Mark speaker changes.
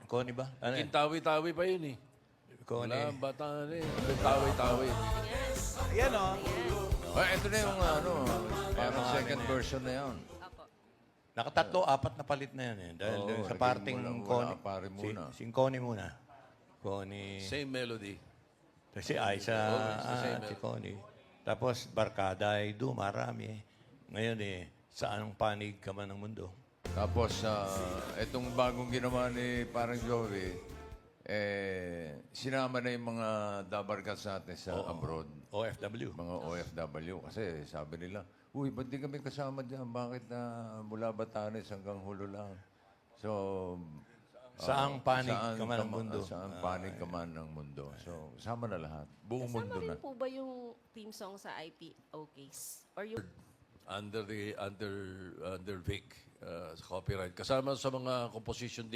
Speaker 1: Connie ba? Ano yan?
Speaker 2: Kintawi-tawi pa yun eh.
Speaker 1: Connie.
Speaker 2: Wala, bata na eh. Tawi-tawi.
Speaker 3: Ayan o.
Speaker 4: Ito na yung parang second version na yun.
Speaker 1: Nakatatlo, apat na palit na yan eh. Dahil
Speaker 4: Oo,
Speaker 1: dun sa
Speaker 4: lagyan
Speaker 1: parting
Speaker 4: mo lang,
Speaker 1: Connie.
Speaker 4: wala, pare muna.
Speaker 1: Si Connie muna. Connie.
Speaker 2: Same melody.
Speaker 1: Si Aiza,
Speaker 2: same
Speaker 1: si Connie. Tapos, Barkada ay marami eh. Ngayon eh, saan ang panig ka man ng mundo?
Speaker 4: Tapos, itong bagong ginawa ni parang Joey, sinama na yung mga dabarkas natin sa abroad.
Speaker 1: OFW.
Speaker 4: Mga OFW. Kasi sabi nila, uy, ba't di kami kasama dyan? Bakit mula Batanes hanggang Hulo lang? So,
Speaker 1: Saang panig ka man ng mundo?
Speaker 4: Saan panig ka man ng mundo. So, kasama na lahat. Buong
Speaker 5: Kasama
Speaker 4: mundo
Speaker 5: rin
Speaker 4: na.
Speaker 5: po ba yung theme song sa IPO case? Or yung
Speaker 2: Under Vic, sa copyright. Kasama sa mga composition